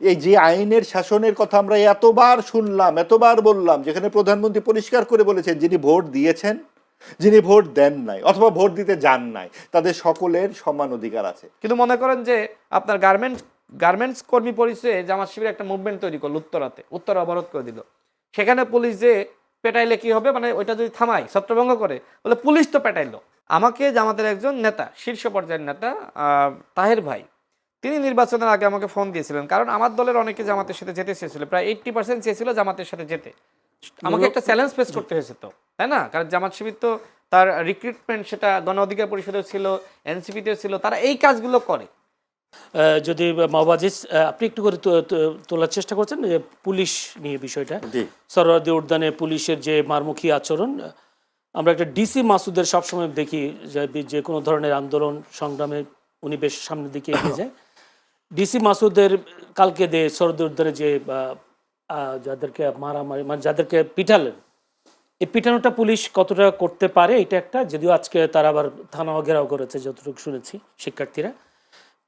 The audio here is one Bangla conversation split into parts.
এই যে আইনের শাসনের কথা আমরা এতবার শুনলাম, এতবার বললাম, যেখানে প্রধানমন্ত্রী পরিষ্কার করে বলেছেন যিনি ভোট দিয়েছেন, যিনি ভোট দেন নাই অথবা ভোট দিতে যান নাই, তাদের সকলের সমান অধিকার আছে। কিন্তু মনে করেন যে আপনার গার্মেন্টস কর্মী পরিচয়ে জামাত শিবির একটা মুভমেন্ট তৈরি করলো উত্তরা অবরোধ করে দিল। সেখানে পুলিশ যে পেটাইলে কি হবে, মানে ওইটা যদি থামায় ছত্রভঙ্গ করে, বলে পুলিশ তো পেটাইলো। আমাকে জামাতের একজন নেতা, শীর্ষ পর্যায়ের নেতা তাহের ভাই, তিনি নির্বাচনের আগে আমাকে ফোন দিয়েছিলেন, কারণ আমার দলের অনেকে জামাতের সাথে যেতে চেয়েছিল, প্রায় 80% চেয়েছিল জামাতের সাথে যেতে। আমাকে একটা চ্যালেঞ্জ ফেস করতে হয়েছে, তো তাই না? কারণ জামাত শিবির তো তার রিক্রুটমেন্ট সেটা গণ অধিকার পরিষদেও ছিল, এনসিপিতেও ছিল, তারা এই কাজগুলো করে। যদি মাওবাজিস আপনি একটু করে তোলার চেষ্টা করছেন যে পুলিশ নিয়ে বিষয়টা, সরোয়ার্দী উদ্যানে পুলিশের যে মারমুখী আচরণ, আমরা একটা ডিসি মাসুদের সবসময় দেখি যে কোনো ধরনের আন্দোলন সংগ্রামে উনি বেশ সামনের দিকে এগিয়ে যায়। ডিসি মাসুদের কালকে সরোয়ার্দী উদ্যানে যে যাদেরকে মারামারি, মানে যাদেরকে পিটালেন, এই পিটানোটা পুলিশ কতটা করতে পারে, এটা একটা, যদিও আজকে তারা আবার থানা ঘেরাও করেছে যতটুকু শুনেছি শিক্ষার্থীরা।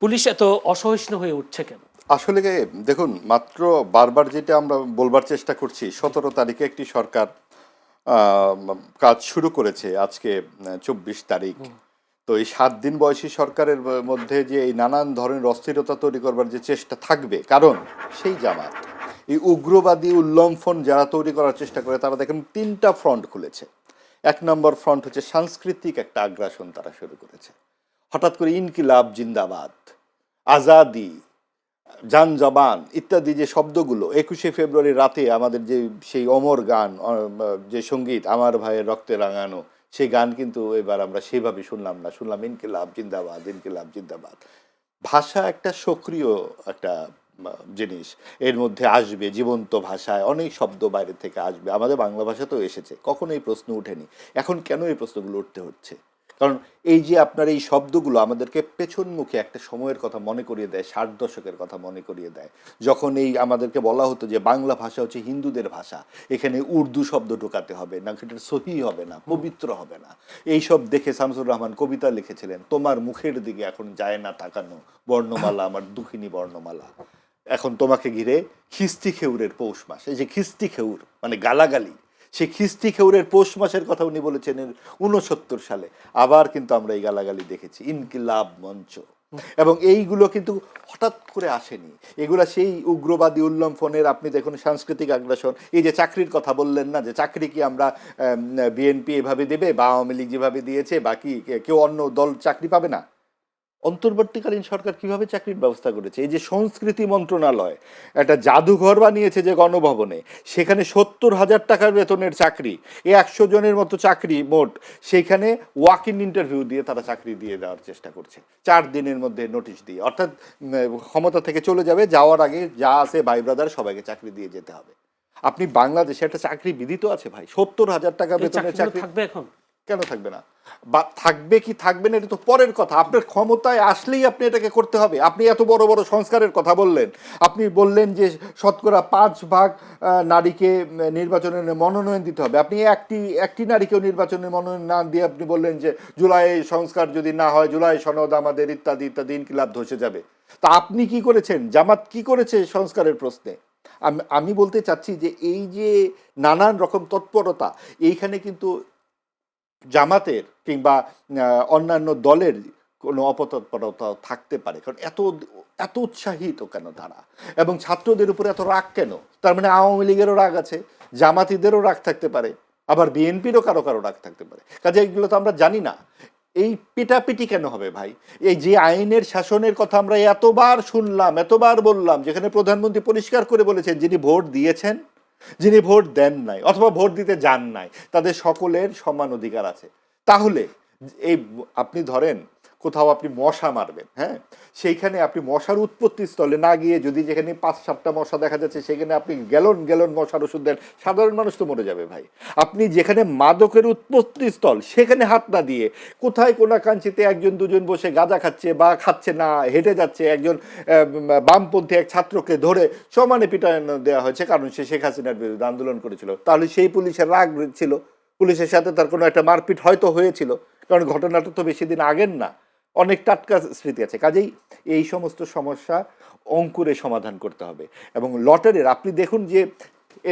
পুলিশ এত অসহিষ্ণু হয়ে উঠছে কেন? আসলে দেখুন, মাত্র বারবার যেটা আমরা বলবার চেষ্টা করছি, 17 তারিখে একটি সরকার কাজ শুরু করেছে, আজকে 24 তারিখ। তো এই 7 দিন বয়সী সরকারের মধ্যে যে এই নানান ধরনের অস্থিরতা তৈরি করবার যে চেষ্টা থাকবে, কারণ সেই জামাত এই উগ্রবাদী উল্লম্ফন যারা তৈরি করার চেষ্টা করে, তারা দেখেন 3টা ফ্রন্ট খুলেছে। 1 নম্বর ফ্রন্ট হচ্ছে সাংস্কৃতিক একটা আগ্রাসন তারা শুরু করেছে। হঠাৎ করে ইনকিলাব জিন্দাবাদ, আজাদি, জান জবান ইত্যাদি যে শব্দগুলো 21শে ফেব্রুয়ারি রাতে আমাদের যে সেই অমর গান, যে সঙ্গীত আমার ভাইয়ের রক্তে রাঙানো, সেই গান কিন্তু এবার আমরা সেভাবে শুনলাম না, শুনলাম ইনকিলাব জিন্দাবাদ, ইনকিলাব জিন্দাবাদ। ভাষা একটা সক্রিয় একটা জিনিস, এর মধ্যে আসবে জীবন্ত ভাষায় অনেক শব্দ বাইরে থেকে আসবে, আমাদের বাংলা ভাষাতেও এসেছে, কখনো এই প্রশ্ন ওঠেনি। এখন কেন এই প্রশ্নগুলো উঠতে হচ্ছে? কারণ এই যে আপনার এই শব্দগুলো আমাদেরকে পেছনমুখী একটা সময়ের কথা মনে করিয়ে দেয়, 60 দশকের কথা মনে করিয়ে দেয়, যখন এই আমাদেরকে বলা হতো যে বাংলা ভাষা হচ্ছে হিন্দুদের ভাষা, এখানে উর্দু শব্দ ঢোকাতে হবে না, এটা সহি হবে না, পবিত্র হবে না। এইসব দেখে শামসুর রহমান কবিতা লিখেছিলেন, তোমার মুখের দিকে এখন যায় না তাকানো, বর্ণমালা আমার দুঃখিনী বর্ণমালা। এখন তোমাকে ঘিরে খিস্তি খেউরের পৌষ মাস, এই যে খিস্তি খেউর মানে গালাগালি, সেই খিস্তি খেউরের পৌষ মাসের কথা উনি বলেছেন 69 সালে। আবার কিন্তু আমরা এই গালাগালি দেখেছি, ইনকিলাব মঞ্চ, এবং এইগুলো কিন্তু হঠাৎ করে আসেনি, এগুলা সেই উগ্রবাদী উল্লম্ফনের, আপনি দেখুন সাংস্কৃতিক আগ্রাসন। এই যে চাকরির কথা বললেন না, যে চাকরি কি আমরা বিএনপি এভাবে দেবে বা আওয়ামী লীগ যেভাবে দিয়েছে, বাকি কেউ অন্য দল চাকরি পাবে না? অন্তর্বর্তীকালীন সরকার কিভাবে চাকরির ব্যবস্থা করেছে? এই যে সংস্কৃতি মন্ত্রণালয় একটা জাদুঘর বানিয়েছে যে গণভবনে, সেখানে 70,000 টাকার বেতনের চাকরি, 100 জনের মতো চাকরি মোট, সেইখানে ওয়াক ইন ইন্টারভিউ দিয়ে তারা চাকরি দিয়ে দেওয়ার চেষ্টা করছে 4 দিনের মধ্যে নোটিশ দিয়ে, অর্থাৎ ক্ষমতা থেকে চলে যাবে, যাওয়ার আগে যা আছে ভাই ব্রাদার সবাইকে চাকরি দিয়ে যেতে হবে। আপনি বাংলাদেশে একটা চাকরি বিধিত আছে ভাই, 70,000 টাকা বেতনের চাকরি থাকবে এখন? কেন থাকবে না? বা থাকবে কি থাকবে না এটা তো পরের কথা, আপনার ক্ষমতায় আসলেই আপনি এটাকে করতে হবে। আপনি এত বড় বড় সংস্কারের কথা বললেন, আপনি বললেন যে শতকরা 5% নারীকে নির্বাচনে মনোনয়ন দিতে হবে, আপনি একটি নারীকেও নির্বাচনে মনোনয়ন না দিয়ে আপনি বললেন যে জুলাই সংস্কার যদি না হয়, জুলাই সনদ আমাদের ইত্যাদি ইত্যাদি, ইনকিলাব ধসে যাবে। তা আপনি কি করেছেন? জামাত কি করেছে সংস্কারের প্রশ্নে? আমি বলতে চাচ্ছি যে এই যে নানান রকম তৎপরতা, এইখানে কিন্তু জামাতের কিংবা অন্যান্য দলের কোনো অপতৎপরতা থাকতে পারে, কারণ এত এত উৎসাহিত কেন তারা, এবং ছাত্রদের উপরে এত রাগ কেন? তার মানে আওয়ামী লীগেরও রাগ আছে, জামাতিদেরও রাগ থাকতে পারে, আবার বিএনপিরও কারো কারো রাগ থাকতে পারে, কাজে এগুলো তো আমরা জানি না। এই পিটাপিটি কেন হবে ভাই? এই যে আইনের শাসনের কথা আমরা এতবার শুনলাম, এতবার বললাম, যেখানে প্রধানমন্ত্রী পরিষ্কার করে বলেছেন যিনি ভোট দিয়েছেন, যিনি ভোট দেন নাই অথবা ভোট দিতে যান নাই, তাদের সকলের সমান অধিকার আছে। তাহলে এই আপনি ধরেন কোথাও আপনি মশা মারবেন, হ্যাঁ, সেইখানে আপনি মশার উৎপত্তি স্থলে না গিয়ে যদি যেখানে 5-7টা মশা দেখা যাচ্ছে সেখানে আপনি গ্যালন গ্যালন মশার ওষুধ দেন, সাধারণ মানুষ তো মরে যাবে ভাই। আপনি যেখানে মাদকের উৎপত্তি স্থল সেখানে হাত না দিয়ে কোথায় কোনাকাঞ্চিতে একজন দুজন বসে গাঁজা খাচ্ছে বা খাচ্ছে না, হেঁটে যাচ্ছে, একজন বামপন্থী এক ছাত্রকে ধরে সমানে পিটানো দেওয়া হয়েছে, কারণ সে শেখ হাসিনার বিরুদ্ধে আন্দোলন করেছিল। তাহলে সেই পুলিশের রাগ ছিল, পুলিশের সাথে তার কোনো একটা মারপিট হয়তো হয়েছিল, কারণ ঘটনাটা তো বেশি দিন আগের না। অনেক টাটকা স্মৃতি আছে। কাজেই এই সমস্ত সমস্যা অঙ্কুরে সমাধান করতে হবে। এবং লটারির আপনি দেখুন যে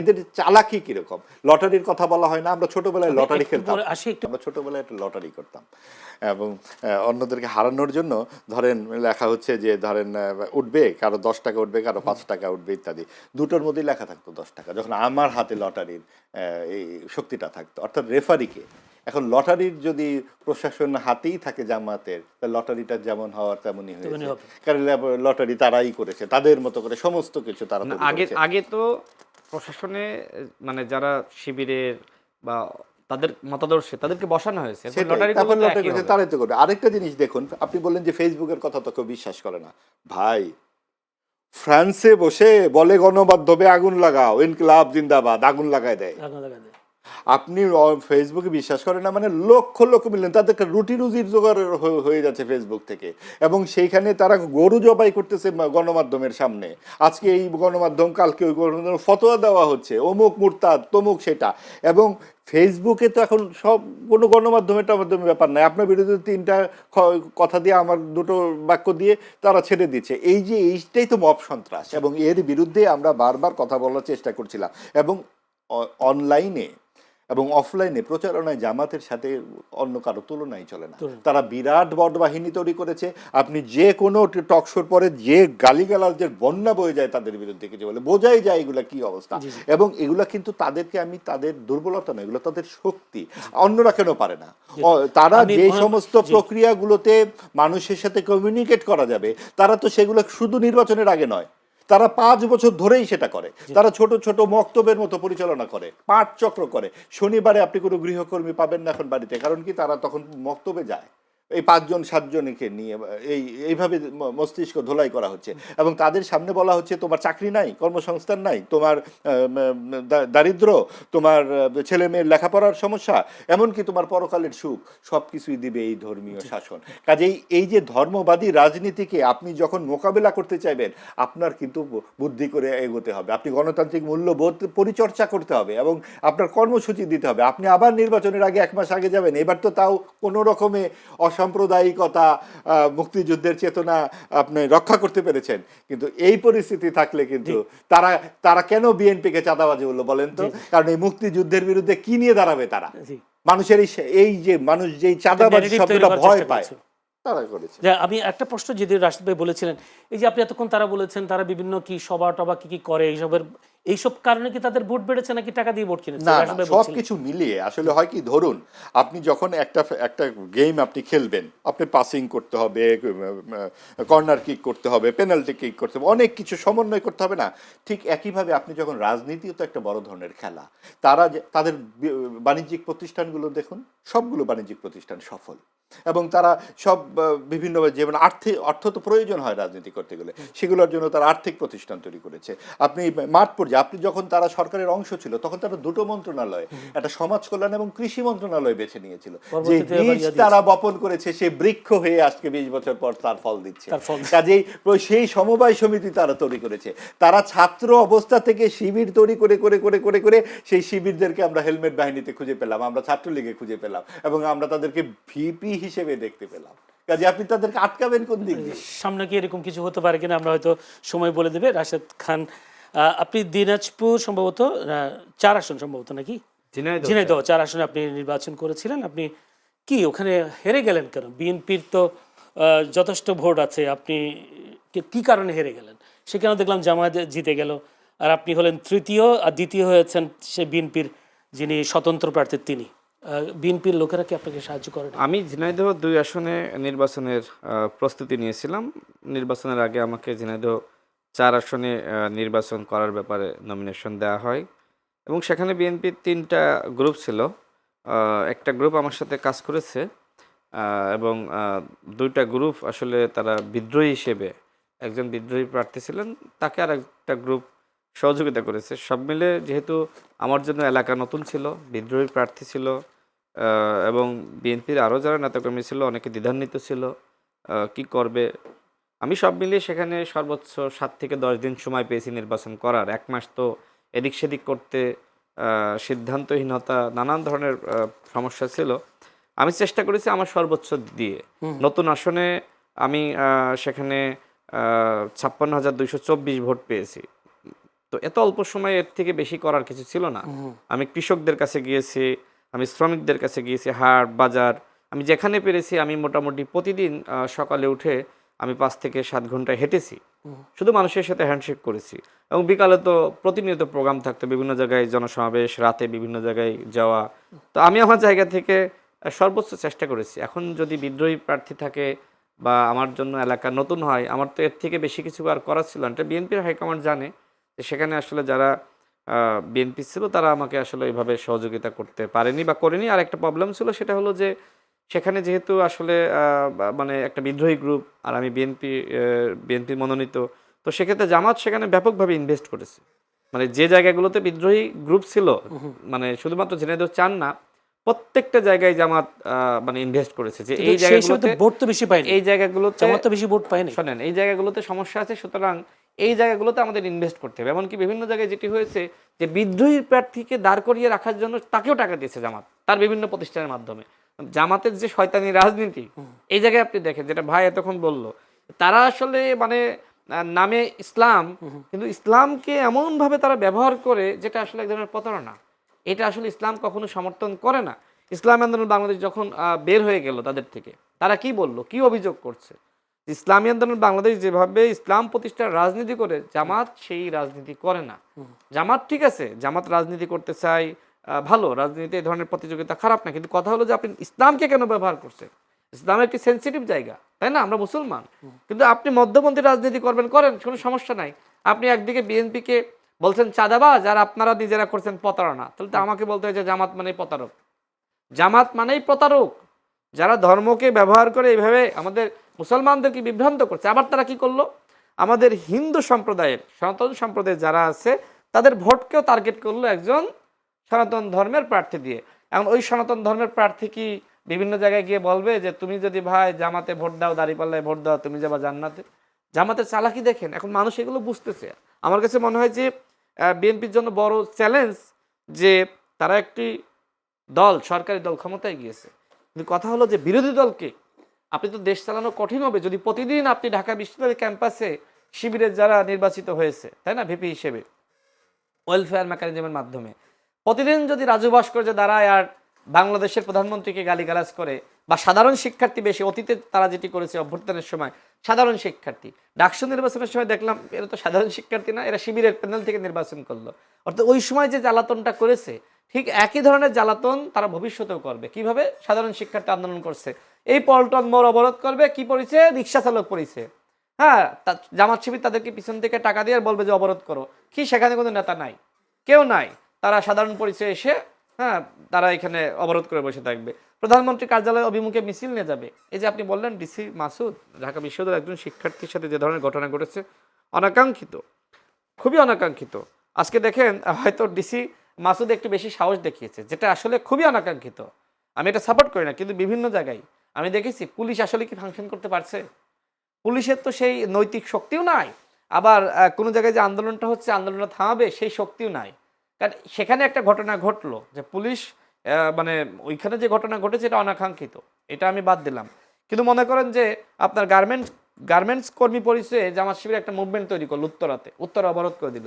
এদের চালাকি কিরকম। লটারির কথা বলা হয় না, আমরা ছোটবেলায় লটারি খেলতাম, আমরা ছোটবেলায় একটা লটারি করতাম এবং অন্যদেরকে হারানোর জন্য ধরেন লেখা হচ্ছে যে ধরেন উঠবে, কারো 10 টাকা উঠবে, কারো 5 টাকা উঠবে ইত্যাদি, দুটোর মধ্যেই লেখা থাকতো 10 টাকা। যখন আমার হাতে লটারির এই শক্তিটা থাকতো, অর্থাৎ রেফারিকে। এখন লটারির যদি প্রশাসন হাতেই থাকে জামাতের, তাহলে লটারিটা যেমন হওয়ার তেমনই হয়েছে। কারণ লটারি তারাই করেছে, তাদের মতো করে সমস্ত কিছু তারা আগে তো প্রশাসনে মানে যারা শিবিরের বা তাদের মতাদর্শে তাদেরকে বসানো হয়েছে, লটারি করেছে, তারাই তো করবে। আরেকটা জিনিস দেখুন, আপনি বললেন যে ফেসবুকের কথা তো কেউ বিশ্বাস করে না। ভাই, ফ্রান্সে বসে বলে গণমাধ্যমে আগুন লাগাও, ইনকিলাব জিন্দাবাদ, আগুন লাগায় দেয়। আপনি ফেসবুকে বিশ্বাস করেন না, মানে লক্ষ লক্ষ মিলিয়ন, তাদেরকে রুটি রুজির জোগাড় হয়ে যাচ্ছে ফেসবুক থেকে। এবং সেইখানে তারা গরু জবাই করতেছে গণমাধ্যমের সামনে। আজকে এই গণমাধ্যম, কালকে ওই গণমাধ্যম, ফতোয়া দেওয়া হচ্ছে অমুক মুরতাদ তমুক সেটা। এবং ফেসবুকে তো এখন সব কোনো গণমাধ্যমের মাধ্যমে ব্যাপার নাই, আপনার বিরুদ্ধে 3টা কথা দিয়ে, আমার 2টো বাক্য দিয়ে তারা ছেড়ে দিচ্ছে। এই যে এইটাই তো মব সন্ত্রাস, এবং এর বিরুদ্ধে আমরা বারবার কথা বলার চেষ্টা করছিলাম। এবং অনলাইনে এবং অফলাইনে প্রচারণায় জামাতের সাথে অন্য কারো তুলনাই চলে না। তারা বিরাট বড় বাহিনী তৈরি করেছে। আপনি যে কোনো টকশোর পরে যে গালিগালাজের বন্যা বয়ে যায় তাদের বিরুদ্ধে, কিছু বলে বোঝাই যায় এগুলা কি অবস্থা। এবং এগুলা কিন্তু তাদেরকে, আমি তাদের দুর্বলতা নয়, এগুলো তাদের শক্তি। অন্যরা কেন পারে না? তারা যে সমস্ত প্রক্রিয়াগুলোতে মানুষের সাথে কমিউনিকেট করা যাবে, তারা তো সেগুলো শুধু নির্বাচনের আগে নয়, তারা 5 বছর ধরেই সেটা করে। তারা ছোট ছোট মক্তবের মতো পরিচালনা করে, পাঠ চক্র করে। শনিবারে আপনি কোনো গৃহকর্মী পাবেন না এখন বাড়িতে, কারণ কি তারা তখন মক্তবে যায়। এই 5জন 7জনকে নিয়ে এইভাবে মস্তিষ্ক ধোলাই করা হচ্ছে। এবং তাদের সামনে বলা হচ্ছে তোমার চাকরি নাই, কর্মসংস্থান নাই, তোমার দারিদ্র, তোমার ছেলে মেয়ের লেখাপড়ার সমস্যা, এমনকি তোমার পরকালের সুখ, সব কিছুই দিবে এই ধর্মীয় শাসন। কাজেই এই যে ধর্মবাদী রাজনীতিকে আপনি যখন মোকাবেলা করতে চাইবেন, আপনার কিন্তু বুদ্ধি করে এগোতে হবে। আপনি গণতান্ত্রিক মূল্যবোধ পরিচর্চা করতে হবে এবং আপনার কর্মসূচি দিতে হবে। আপনি আবার নির্বাচনের আগে 1 মাস আগে যাবেন, এবার তো তাও কোনো রকমে সাম্প্রদায়িকতা, মুক্তিযুদ্ধের চেতনা আপনি রক্ষা করতে পেরেছেন। কিন্তু এই পরিস্থিতি থাকলে কিন্তু তারা কেন বিএনপিকে চাঁদাবাজি বললো বলেন তো? কারণ এই মুক্তিযুদ্ধের বিরুদ্ধে কি নিয়ে দাঁড়াবে তারা? মানুষের এই যে মানুষ যেই চাঁদাবাজি শব্দটা ভয় পায়, তারা করেছে। আমি একটা প্রশ্ন যদি রাশিদ ভাই বলেছিলেন, এই যে আপনি এতক্ষণ তারা বলেছেন তারা বিভিন্ন কি সভা টভা কি করে, এইসব কারণে কি তাদের ভোট বেড়েছে নাকি টাকা দিয়ে ভোট কিনেছে? না, সবকিছু মিলিয়ে আসলে হয় কি, ধরুন আপনি যখন একটা গেম আপনি খেলবেন, আপনি পাসিং করতে হবে, কর্নার কিক করতে হবে, পেনাল্টি কিক করতে হবে, অনেক কিছু সমন্বয় করতে হবে না? ঠিক একইভাবে আপনি যখন, রাজনীতিও তো একটা বড় ধরনের খেলা। তাদের বাণিজ্যিক প্রতিষ্ঠানগুলো দেখুন, সবগুলো বাণিজ্যিক প্রতিষ্ঠান সফল, এবং তারা সব বিভিন্নভাবে, যেমন অর্থ তো প্রয়োজন হয় রাজনীতি করতে গেলে, সেগুলোর জন্য তারা আর্থিক প্রতিষ্ঠান তৈরি করেছে। আপনি মাঠ পর্যায়ে, আপনি যখন তারা সরকারের অংশ ছিল, তখন তারা 2টো মন্ত্রণালয়, একটা সমাজ কল্যাণ এবং কৃষি মন্ত্রণালয় বেছে নিয়েছিল। যে বীজ তারা বপন করেছে, সে বৃক্ষ হয়ে আজকে 20 বছর পর তার ফল দিচ্ছে। কাজেই সেই সমবায় সমিতি তারা তৈরি করেছে। তারা ছাত্র অবস্থা থেকে শিবির তৈরি করে করে করে করে করে সেই শিবিরদেরকে আমরা হেলমেট বাহিনীতে খুঁজে পেলাম, আমরা ছাত্রলীগে খুঁজে পেলাম, এবং আমরা তাদেরকে ভিপি হিসেবে দেখতে পেলাম। কাজে আপনি তাদেরকে আটকাবেন কোন দিক দিয়ে? সামনে কি এরকম কিছু হতে পারে কিনা আমরা হয়তো সময় বলে দেবে। রাশেদ খান, আপনি দিনাজপুর সম্ভবত 4 আসন সম্ভবত নাকি? ঝিনাইদহ 4 আসনে আপনি নির্বাচন করেছিলেন। আপনি কি ওখানে হেরে গেলেন কেন? বিএনপির তো যথেষ্ট ভোট আছে, আপনি কি কারণে হেরে গেলেন? সেখানে দেখলাম জামায়াত জিতে গেল, আর আপনি হলেন তৃতীয়, আর দ্বিতীয় হয়েছেন সে বিএনপির যিনি স্বতন্ত্র প্রার্থী তিনি। বিএনপির লোকেরা কি আপনাকে সাহায্য করেন? আমি ঝিনাইদহ 2 আসনে নির্বাচনের প্রস্তুতি নিয়েছিলাম। নির্বাচনের আগে আমাকে ঝিনাইদহ 4 আসনে নির্বাচন করার ব্যাপারে নমিনেশন দেওয়া হয়, এবং সেখানে বিএনপির 3টা গ্রুপ ছিল। একটা গ্রুপ আমার সাথে কাজ করেছে, এবং 2টা গ্রুপ আসলে তারা বিদ্রোহী হিসেবে, একজন বিদ্রোহী প্রার্থী ছিলেন, তাকে আর একটা গ্রুপ সহযোগিতা করেছে। সব মিলে যেহেতু আমার জন্য এলাকা নতুন ছিল, বিদ্রোহী প্রার্থী ছিল, এবং বিএনপির আরও যারা নেতাকর্মী ছিল অনেকে দ্বিধান্বিত ছিল কি করবে। আমি সব মিলিয়ে সেখানে সর্বোচ্চ 7 থেকে 10 দিন সময় পেয়েছি নির্বাচন করার। 1 মাস তো এদিক সেদিক করতে, সিদ্ধান্তহীনতা, নানান ধরনের সমস্যা ছিল। আমি চেষ্টা করেছি আমার সর্বোচ্চ দিয়ে। নতুন আসনে আমি সেখানে 56,224 ভোট পেয়েছি। তো এত অল্প সময়ে এর থেকে বেশি করার কিছু ছিল না। আমি কৃষকদের কাছে গিয়েছি, আমি শ্রমিকদের কাছে গিয়েছি, হাট বাজার আমি যেখানে পেরেছি আমি মোটামুটি প্রতিদিন সকালে উঠে আমি 5 থেকে 7 ঘন্টা হেঁটেছি। শুধু মানুষের সাথে হ্যান্ডশেক করেছি এবং বিকালে তো প্রতিনিয়ত প্রোগ্রাম থাকতো, বিভিন্ন জায়গায় জনসমাবেশ, রাতে বিভিন্ন জায়গায় যাওয়া। তো আমি আমার জায়গা থেকে সর্বোচ্চ চেষ্টা করেছি। এখন যদি বিদ্রোহী প্রার্থী থাকে বা আমার জন্য এলাকা নতুন হয়, আমার তো এর থেকে বেশি কিছু আর করার ছিল না। এটা বিএনপির হাইকমান্ড জানে যে সেখানে আসলে যারা বিএনপি ছিল তারা আমাকে আসলে এইভাবে সহযোগিতা করতে পারেনি বা করেনি। আর একটা প্রবলেম ছিল, সেটা হলো যে সেখানে যেহেতু আসলে মানে একটা বিদ্রোহী গ্রুপ আর আমি বিএনপি মনোনীত, তো সেক্ষেত্রে জামাত সেখানে ব্যাপকভাবে ইনভেস্ট করেছে। মানে যে জায়গাগুলোতে বিদ্রোহী গ্রুপ ছিল, মানে শুধুমাত্র ঝিনাইদহ চান না, প্রত্যেকটা জায়গায় জামাত মানে ইনভেস্ট করেছে যে এই জায়গাগুলোতে ভোট তো বেশি পায়নি, এই জায়গাগুলোতে জামাত তো বেশি ভোট পায়নি। শোনেন, এই জায়গাগুলোতে সমস্যা আছে, সুতরাং এই জায়গাগুলোতে আমাদের ইনভেস্ট করতে হবে। এমনকি বিভিন্ন জায়গায় যেটি হয়েছে যে বিদ্রোহী প্রার্থীকে দাঁড় করিয়ে রাখার জন্য তাকেও টাকা দিয়েছে জামাত, তার বিভিন্ন প্রতিষ্ঠানের মাধ্যমে। জামাতের যে শয়তানি রাজনীতি, এই জায়গায় আপনি দেখেন, যেটা ভাই এতক্ষণ বলল, তারা আসলে মানে নামে ইসলাম, কিন্তু ইসলামকে এমন ভাবে তারা ব্যবহার করে যেটা আসলে এক ধরনের প্রতারণা। এটা আসলে ইসলাম কখনো সমর্থন করে না। ইসলাম আন্দোলন বাংলাদেশ যখন বের হয়ে গেল তাদের থেকে, তারা কি বলল, কি অভিযোগ করছে? ইসলামী আন্দোলন বাংলাদেশ যেভাবে ইসলাম প্রতিষ্ঠার রাজনীতি করে, জামাত সেই রাজনীতি করে না। জামাত ঠিক আছে, জামাত রাজনীতি করতে চাই, ভালো, রাজনীতিতে এই ধরনের প্রতিযোগিতা খারাপ না, কিন্তু কথা হলো যে আপনি ইসলামকে কেন ব্যবহার করছেন? ইসলাম একটি সেন্সিটিভ জায়গা, তাই না? আমরা মুসলমান, কিন্তু আপনি মধ্যপন্থী রাজনীতি করবেন, করেন, কোনো সমস্যা নাই। আপনি একদিকে বিএনপিকে বলছেন চাঁদাবাজ, আর আপনারা নিজেরা করছেন প্রতারণা, তাহলে তো আমাকে বলতে হয় যে জামাত মানেই প্রতারক। জামাত মানেই প্রতারক, যারা ধর্মকে ব্যবহার করে এইভাবে আমাদের মুসলমানদেরকে বিভ্রান্ত করছে। আবার তারা কি করলো, আমাদের হিন্দু সম্প্রদায়ের, সনাতন সম্প্রদায়ের যারা আছে তাদের ভোটকেও টার্গেট করলো একজন সনাতন ধর্মের প্রার্থী দিয়ে। এখন ওই সনাতন ধর্মের প্রার্থী কি বিভিন্ন জায়গায় গিয়ে বলবে যে তুমি যদি ভাই জামাতে ভোট দাও, দাঁড়িপাল্লায় ভোট দাও, তুমি যাবা জান্নাতে? জামাতের চালাকি দেখেন, এখন মানুষ এগুলো বুঝতেছে। আমার কাছে মনে হয় যে বিএনপির জন্য বড় চ্যালেঞ্জ যে তারা একটি দল, সরকারি দল ক্ষমতায় গিয়েছে, কিন্তু কথা হলো যে বিরোধী দলকে আপনি তো দেশ চালানো কঠিন হবে যদি প্রতিদিন আপনি ঢাকা বিশ্ববিদ্যালয় ক্যাম্পাসে শিবিরের যারা নির্বাচিত হয়েছে, তাই না, ভিপি হিসেবে ওয়েলফেয়ার মেকানিজমের মাধ্যমে প্রতিদিন যদি রাজু ভাস্কর্য দাঁড়ায় আর বাংলাদেশের প্রধানমন্ত্রীকে গালিগালাজ করে, বা সাধারণ শিক্ষার্থী বেশি, অতীতে তারা যেটি করেছে অভ্যুত্থানের সময় সাধারণ শিক্ষার্থী, ডাকসু নির্বাচনের সময় দেখলাম এরা তো সাধারণ শিক্ষার্থী না, এরা শিবিরের প্যানেল থেকে নির্বাচন করলো। অর্থাৎ ওই সময় যে জ্বালাতনটা করেছে, ঠিক একই ধরনের জ্বালাতন তারা ভবিষ্যতেও করবে। কিভাবে? সাধারণ শিক্ষার্থী আন্দোলন করছে, এই পল্টন মোড় অবরোধ করবে, কি পরিচে? রিক্সা চালক পরিচে, হ্যাঁ, জামাত শিবির তাদেরকে পিছন থেকে টাকা দিয়ে বলবে যে অবরোধ করো। কি সেখানে কোনো নেতা নাই, কেউ নাই, তারা সাধারণ পরিচয় এসে, হ্যাঁ, তারা এখানে অবরোধ করে বসে থাকবে। প্রধানমন্ত্রী কার্যালয় অভিমুখে মিছিল নিয়ে যাবে। এই যে আপনি বললেন ডিসি মাসুদ, ঢাকা বিশ্ববিদ্যালয়ের একজন শিক্ষার্থীর সাথে যে ধরনের ঘটনা ঘটেছে, অনাকাঙ্ক্ষিত, খুবই অনাকাঙ্ক্ষিত। আজকে দেখেন হয়তো ডিসি মাসুদ একটু বেশি সাহস দেখিয়েছে, যেটা আসলে খুবই অনাকাঙ্ক্ষিত। আমি এটা সাপোর্ট করি না, কিন্তু বিভিন্ন জায়গায় আমি দেখেছি পুলিশ আসলে কি ফাংশন করতে পারছে? পুলিশের তো সেই নৈতিক শক্তিও নাই, আবার কোনো জায়গায় যে আন্দোলনটা হচ্ছে, আন্দোলনটা থামাবে সেই শক্তিও নাই। কারণ সেখানে একটা ঘটনা ঘটলো যে পুলিশ মানে ওইখানে যে ঘটনা ঘটেছে এটা অনাকাঙ্ক্ষিত, এটা আমি বাদ দিলাম। কিন্তু মনে করেন যে আপনার গার্মেন্টস কর্মী পরিচয়ে জামাত শিবির একটা মুভমেন্ট তৈরি করলো, উত্তরা অবরোধ করে দিল।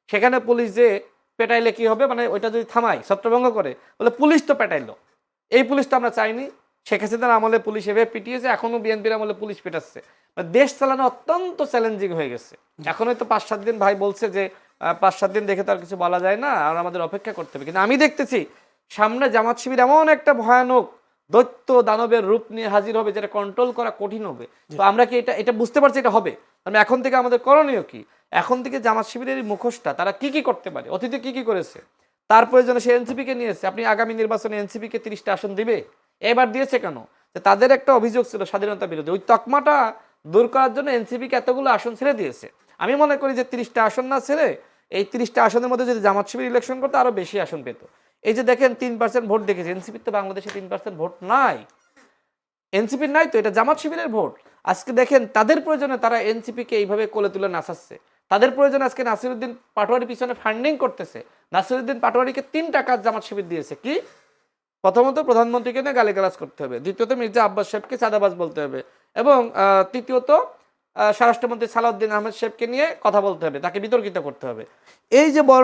সেখানে পুলিশ যে পেটাইলে কি হবে, মানে ওইটা যদি থামায়, ছত্রভঙ্গ করে, বলে পুলিশ তো পেটাইলো। এই পুলিশ তো আমরা চাইনি। শেখ হাসিনার আমলে পুলিশ এভাবে পিটিয়েছে, এখনো বিএনপির আমলে পুলিশ পেটাচ্ছে। দেশ চালানো অত্যন্ত চ্যালেঞ্জিং হয়ে গেছে। এখন হয়তো 5-7 দিন ভাই বলছে যে 5-7 দিন দেখে তো আর কিছু বলা যায় না, আর আমাদের অপেক্ষা করতে হবে, কিন্তু আমি দেখতেছি সামনে জামাত শিবির এমন একটা ভয়ানক দৈত্য দানবের রূপ নিয়ে হাজির হবে, যেটা কন্ট্রোল করা কঠিন হবে। তো আমরা কি এটা বুঝতে পারছি এটা হবে? মানে এখন থেকে আমাদের করণীয় কি? এখন থেকে জামাত শিবিরের মুখোশটা তারা কি কি করতে পারে, অতীতে কি কি করেছে, তার প্রয়োজনে সে এনসিপিকে নিয়েছে। আপনি আগামী নির্বাচনে এনসিপিকে 30টা আসন দিবে, এবার দিয়েছে কেন? যে তাদের একটা অভিযোগ ছিল স্বাধীনতা বিরোধী, ওই তকমাটা দূর করার জন্য এনসিপিকে এতগুলো আসন ছেড়ে দিয়েছে। আমি মনে করি যে 30টা আসন না ছেড়ে এই 30টা আসনের মধ্যে যদি জামাত শিবির ইলেকশন করতো আরো বেশি আসন পেত। এই যে দেখেন 3% ভোট দেখেছে, এনসিপির তো বাংলাদেশে 3% ভোট নাই, এনসিপির নাই, তো এটা জামাত শিবিরের ভোট। আজকে দেখেন তাদের প্রয়োজনে তারা এনসিপিকে এইভাবে কোলে তুলে নাচাচ্ছে। তাদের প্রয়োজনে আজকে নাসিরউদ্দিন পাটোয়ারির পিছনে ফান্ডিং করতেছে। নাসিরউদ্দিন পাটোয়ারিকে 3 টাকা জামাত শিবির দিয়েছে, কি প্রথমত প্রধানমন্ত্রীকে নিয়ে গালিগালাজ করতে হবে, দ্বিতীয়ত মির্জা আব্বাস সাহেবকে চাঁদাবাজ বলতে হবে, এবং তৃতীয়ত স্বরাষ্ট্রমন্ত্রী সালাউদ্দিন আহমেদ সাহেবকে নিয়ে কথা বলতে হবে, তাকে বিতর্কিত করতে হবে। এই যে বড়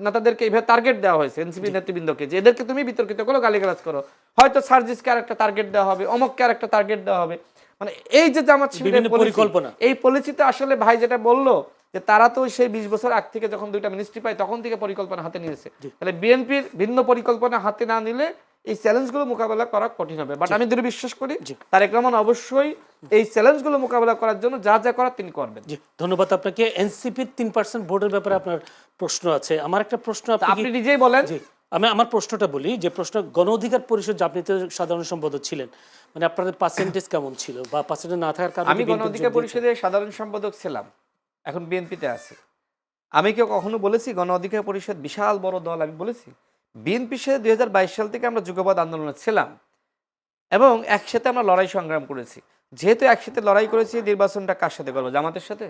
নেতাদেরকে এইভাবে টার্গেট দেওয়া হয়েছে এনসিপি নেতৃবৃন্দকে, যে এদেরকে তুমি বিতর্কিত করো, গালিগালাজ করো, হয়তো সার্জিসকে আর একটা টার্গেট দেওয়া হবে, অমককে আর একটা টার্গেট দেওয়া হবে। মানে এই যে জামাত শিবিরের পরিকল্পনা, এই পলিসিতে আসলে ভাই যেটা বললো যে তারা তো সেই 20 বছর আগ থেকে যখন 2টা মিনিস্ট্রি পায় তখন থেকে পরিকল্পনা হাতে নিয়েছে। তাহলে বিএনপির ভিন্ন পরিকল্পনা হাতে না নিলে এই চ্যালেঞ্জগুলো মোকাবেলা করা কঠিন হবে। বাট আমি দৃঢ় বিশ্বাস করি তারেক রহমান অবশ্যই এই চ্যালেঞ্জগুলো মোকাবেলা করার জন্য যা যা করার তিনি করবেন। জি, ধন্যবাদ আপনাকে। এনসিপির 3% ভোটের ব্যাপারে আপনার প্রশ্ন আছে, আমার একটা প্রশ্ন আপনি নিজেই বলেন। জি, আমি আমার প্রশ্নটা বলি, যে প্রশ্ন গণ অধিকার পরিষদ, আপনি তো সাধারণ সম্পাদক ছিলেন, মানে আপনাদের পার্সেন্টেজ কেমন ছিল বা পার্সেন্টেজ না থাকার কারণে? আমি গণ অধিকার পরিষদের সাধারণ সম্পাদক ছিলাম, এখন বিএনপিতে আছি। আমি কেউ কখনো বলেছি গণ অধিকার পরিষদ বিশাল বড় দল? আমি বলেছি বিএনপির সাথে 2022 সাল থেকে আমরা যুগপৎ আন্দোলনে ছিলাম এবং একসাথে আমরা লড়াই সংগ্রাম করেছি। যেহেতু একসাথে লড়াই করেছি, নির্বাচনটা কার সাথে করবো? জামাতের সাথে।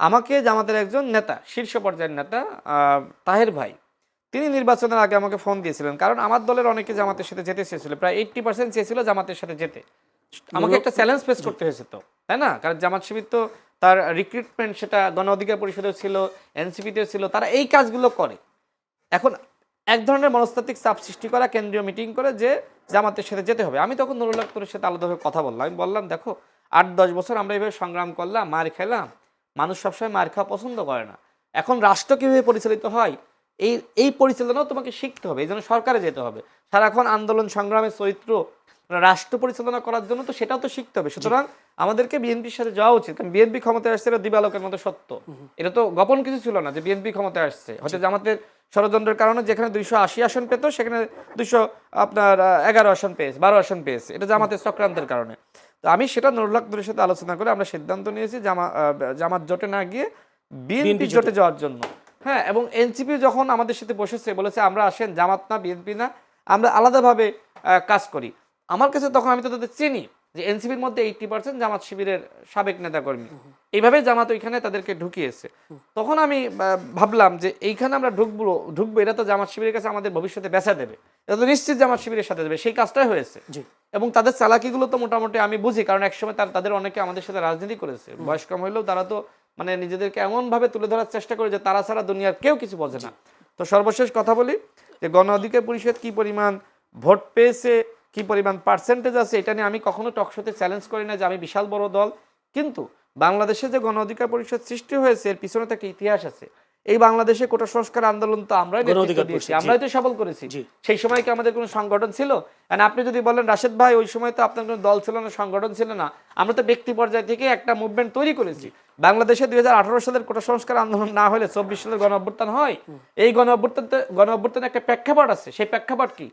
আমাকে জামাতের একজন নেতা, শীর্ষ পর্যায়ের নেতা তাহের ভাই, তিনি নির্বাচনের আগে আমাকে ফোন দিয়েছিলেন, কারণ আমার দলের অনেকে জামাতের সাথে যেতে চেয়েছিল, প্রায় 80% চেয়েছিল জামাতের সাথে যেতে। আমাকে একটা চ্যালেঞ্জ ফেস করতে হয়েছে তো, তাই না? কারণ জামাত শিবির তো তার রিক্রুটমেন্ট সেটা গণ অধিকার পরিষদেও ছিল, এনসিপিতেও ছিল, তারা এই কাজগুলো করে। এখন এক ধরনের মনস্তাত্ত্বিক চাপ সৃষ্টি করা, কেন্দ্রীয় মিটিং করে যে জামাতের সাথে যেতে হবে। আমি তখন নুরুল আক্তারের সাথে আলাদাভাবে কথা বললাম। আমি বললাম, দেখো 8-10 বছর আমরা এইভাবে সংগ্রাম করলাম, মার খেলাম, মানুষ সবসময় মার খাওয়া পছন্দ করে না। এখন রাষ্ট্র কীভাবে পরিচালিত হয় এই পরিচালনাও তোমাকে শিখতে হবে, এই জন্য সরকারে যেতে হবে। সারাক্ষণ আন্দোলন সংগ্রামের চরিত্র রাষ্ট্র পরিচালনা করার জন্য তো সেটাও তো শিখতে হবে। সুতরাং আমাদেরকে বিএনপির সাথে যাওয়া উচিত, কারণ বিএনপি ক্ষমতায় আসছে, এটা দিবালোকের মতো সত্য। এটা তো গোপন কিছু ছিল না যে বিএনপি ক্ষমতায় আসছে। হয়তো জামাতের ষড়যন্ত্রের কারণে যেখানে 280 আসন পেত সেখানে 211 আসন পেয়েছে, 12 আসন পেয়েছে, এটা জামাতের চক্রান্তের কারণে। তো আমি সেটা নুরুল হকের সাথে আলোচনা করে আমরা সিদ্ধান্ত নিয়েছি জামাত জোটে না গিয়ে বিএনপি জোটে যাওয়ার জন্য। হ্যাঁ, এবং এনসিপি যখন আমাদের সাথে বসেছে, বলেছে আমরা আসেন, জামাত না বিএনপি না, আমরা আলাদাভাবে কাজ করি। আমার কাছে তখন, আমি তো তাদের চিনি যে এনসিপির মধ্যে 80% জামাত শিবিরের সাবেক নেতাকর্মী, এইভাবে জামাত ওইখানে তাদেরকে ঢুকিয়েছে। তখন আমি ভাবলাম যে এইখানে আমরা ঢুকবো, এটা তো জামাত শিবিরের কাছে আমাদের ভবিষ্যতে বেচা দেবে, এটা তো নিশ্চিত জামাত শিবিরের সাথে দেবে। সেই কাজটাই হয়েছে। এবং তাদের চালাকিগুলো তো মোটামুটি আমি বুঝি, কারণ একসময় তাদের অনেকে আমাদের সাথে রাজনীতি করেছে, বয়স কম হইলেও তারা তো মানে নিজেদেরকে এমনভাবে তুলে ধরার চেষ্টা করে যে তারা ছাড়া দুনিয়ার কেউ কিছু বোঝে না। তো সর্বশেষ কথা বলি যে গণ অধিকার পরিষদ কি পরিমাণ ভোট পেয়েছে, কি পরিমাণ পার্সেন্টেজ আছে, এটা নিয়ে আমি কখনো টকশোতে চ্যালেঞ্জ করি না যে আমি বিশাল বড় দল। কিন্তু বাংলাদেশে যে গণ অধিকার পরিষদ সৃষ্টি হয়েছে এর পিছনে তো একটা ইতিহাস আছে। এই বাংলাদেশে কোটা সংস্কার আন্দোলন তো আমরাই নেতৃত্ব দিয়েছি, আমরাই তো সফল করেছি। সেই সময় কি আমাদের কোনো সংগঠন ছিল? আপনি যদি বলেন রাশেদ ভাই ওই সময় তো আপনার কোনো দল ছিল না, সংগঠন ছিল না, আমরা তো ব্যক্তি পর্যায় থেকে একটা মুভমেন্ট তৈরি করেছি। বাংলাদেশে 2018 সালের কোটা সংস্কার আন্দোলন না হলে 24 সালের গণ অভ্যুত্থান হয়। এই গণ অভ্যুত্থানে একটা প্রেক্ষাপট আছে। সেই প্রেক্ষাপট কি?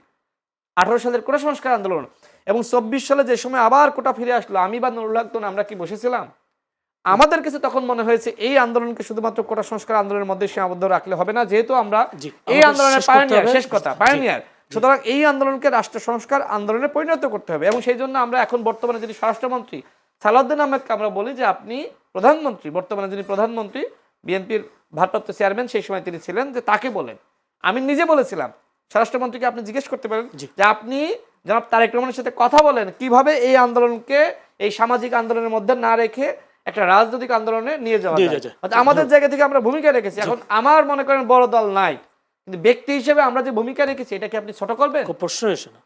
18 সালের কোটা সংস্কার আন্দোলন। এবং 24 সালে যে সময় আবার কোটা ফিরে আসলো, আমি বা নুরুল হক আমরা কি বসেছিলাম? আমাদের কাছে তখন মনে হয়েছে এই আন্দোলনকে শুধুমাত্র কোটা সংস্কার আন্দোলনের মধ্যে সীমাবদ্ধ রাখলে হবে না, যেহেতু আমরা এই আন্দোলনের পায়োনিয়ার, শেষ কথা পায়োনিয়ার। সুতরাং এই আন্দোলনকে রাষ্ট্র সংস্কার আন্দোলনে পরিণত করতে হবে। এবং সেই জন্য আমরা এখন বর্তমানে যিনি স্বরাষ্ট্রমন্ত্রী সালাউদ্দিন আহমেদকে আমরা বলি যে আপনি প্রধানমন্ত্রী, বর্তমানে যিনি প্রধানমন্ত্রী, বিএনপির ভারপ্রাপ্ত চেয়ারম্যান সেই সময় তিনি ছিলেন, যে তাকে বলেন। আমি নিজে বলেছিলাম স্বরাষ্ট্রমন্ত্রীকে, আপনি জিজ্ঞেস করতে পারেন যে আপনি জনাব তারেক রহমানের সাথে কথা বলেন কিভাবে এই আন্দোলনকে এই সামাজিক আন্দোলনের মধ্যে না রেখে একটা রাজনৈতিক আন্দোলনে নিয়ে যাওয়া যায়। আমাদের জায়গা থেকে আমরা ভূমিকা রেখেছি। এখন আমার মনে করেন বড় দল নাই, কিন্তু ব্যক্তি হিসেবে আমরা যে ভূমিকা রেখেছি এটাকে আপনি ছোট করবেন? প্রশ্ন এসে না।